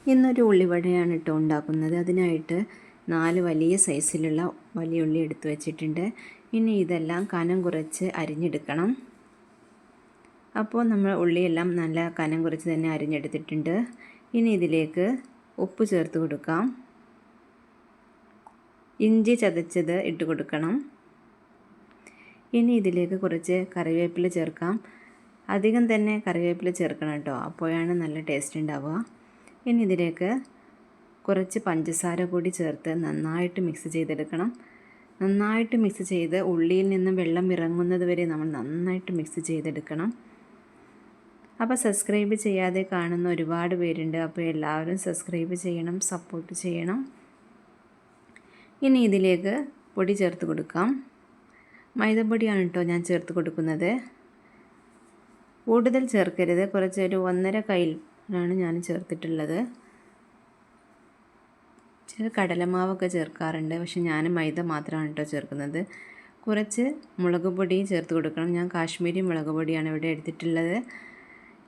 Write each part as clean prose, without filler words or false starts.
ഇന്നൊരു ഉള്ളിവടയാണ് കേട്ടോ ഉണ്ടാക്കുന്നത്. അതിനായിട്ട് 4 വലിയ സൈസിലുള്ള വലിയ ഉള്ളി എടുത്തു വച്ചിട്ടുണ്ട്. ഇനി ഇതെല്ലാം കനം കുറച്ച് അരിഞ്ഞെടുക്കണം. അപ്പോൾ നമ്മൾ ഉള്ളിയെല്ലാം നല്ല കനം കുറച്ച് തന്നെ അരിഞ്ഞെടുത്തിട്ടുണ്ട്. ഇനി ഇതിലേക്ക് ഉപ്പ് ചേർത്ത് കൊടുക്കാം. ഇഞ്ചി ചതച്ചത് ഇട്ട് കൊടുക്കണം. ഇനി ഇതിലേക്ക് കുറച്ച് കറിവേപ്പില ചേർക്കാം. അധികം തന്നെ കറിവേപ്പില ചേർക്കണം കേട്ടോ, അപ്പോഴാണ് നല്ല ടേസ്റ്റ് ഉണ്ടാവുക. ഇനി ഇതിലേക്ക് കുറച്ച് പഞ്ചസാര കൂടി ചേർത്ത് നന്നായിട്ട് മിക്സ് ചെയ്തെടുക്കണം. നന്നായിട്ട് മിക്സ് ചെയ്ത് ഉള്ളിയിൽ നിന്ന് വെള്ളം ഇറങ്ങുന്നത് വരെ നമ്മൾ നന്നായിട്ട് മിക്സ് ചെയ്തെടുക്കണം. അപ്പോൾ സബ്സ്ക്രൈബ് ചെയ്യാതെ കാണുന്ന ഒരുപാട് പേരുണ്ട്. അപ്പോൾ എല്ലാവരും സബ്സ്ക്രൈബ് ചെയ്യണം, സപ്പോർട്ട് ചെയ്യണം. ഇനി ഇതിലേക്ക് പൊടി ചേർത്ത് കൊടുക്കാം. മൈദപ്പൊടിയാണ് കേട്ടോ ഞാൻ ചേർത്ത് കൊടുക്കുന്നത്. കൂടുതൽ ചേർക്കരുത്, കുറച്ചൊരു 1.5 കയ്യിലാണ് ഞാൻ ചേർത്തിട്ടുള്ളത്. ചില കടലമാവൊക്കെ ചേർക്കാറുണ്ട്, പക്ഷെ ഞാൻ മൈദ മാത്രമാണ് കേട്ടോ ചേർക്കുന്നത്. കുറച്ച് മുളക് പൊടി ചേർത്ത് കൊടുക്കണം. ഞാൻ കാശ്മീരി മുളക് പൊടിയാണ് ഇവിടെ എടുത്തിട്ടുള്ളത്.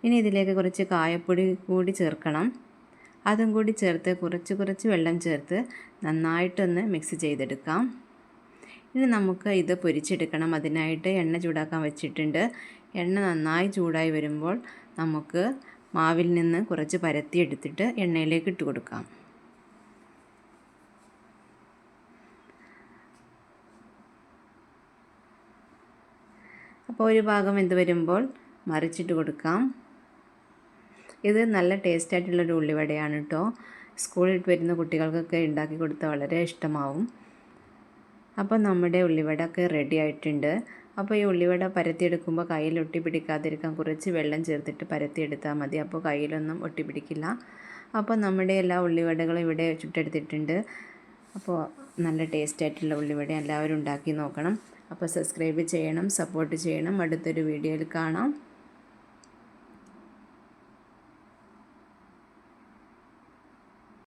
ഇനി ഇതിലേക്ക് കുറച്ച് കായപ്പൊടി കൂടി ചേർക്കണം. അതും കൂടി ചേർത്ത് കുറച്ച് വെള്ളം ചേർത്ത് നന്നായിട്ടൊന്ന് മിക്സ് ചെയ്തെടുക്കാം. ഇനി നമുക്ക് ഇത് പൊരിച്ചെടുക്കണം. അതിനായിട്ട് എണ്ണ ചൂടാക്കാൻ വെച്ചിട്ടുണ്ട്. എണ്ണ നന്നായി ചൂടായി വരുമ്പോൾ നമുക്ക് മാവിൽ നിന്ന് കുറച്ച് പരത്തിയെടുത്തിട്ട് എണ്ണയിലേക്ക് ഇട്ട് കൊടുക്കാം. അപ്പോൾ ഒരു ഭാഗം വെന്ത് വരുമ്പോൾ മറിച്ചിട്ട് കൊടുക്കാം. ഇത് നല്ല ടേസ്റ്റായിട്ടുള്ളൊരു ഉള്ളിവടയാണ് കേട്ടോ. സ്കൂളിൽ വരുന്ന കുട്ടികൾക്കൊക്കെ ഉണ്ടാക്കി കൊടുത്താൽ വളരെ ഇഷ്ടമാവും. അപ്പോൾ നമ്മുടെ ഉള്ളിവടയൊക്കെ റെഡി ആയിട്ടുണ്ട്. അപ്പോൾ ഈ ഉള്ളിവട പരത്തിയെടുക്കുമ്പോൾ കയ്യിൽ ഒട്ടി പിടിക്കാതിരിക്കാൻ കുറച്ച് വെള്ളം ചേർത്തിട്ട് പരത്തിയെടുത്താൽ മതി. അപ്പോൾ കയ്യിലൊന്നും ഒട്ടി പിടിക്കില്ല. അപ്പോൾ നമ്മുടെ എല്ലാ ഉള്ളിവടകളും ഇവിടെ ചുട്ടെടുത്തിട്ടുണ്ട്. അപ്പോൾ നല്ല ടേസ്റ്റായിട്ടുള്ള ഉള്ളിവട എല്ലാവരും ഉണ്ടാക്കി നോക്കണം. അപ്പോൾ സബ്സ്ക്രൈബ് ചെയ്യണം, സപ്പോർട്ട് ചെയ്യണം. അടുത്തൊരു വീഡിയോയിൽ കാണാം.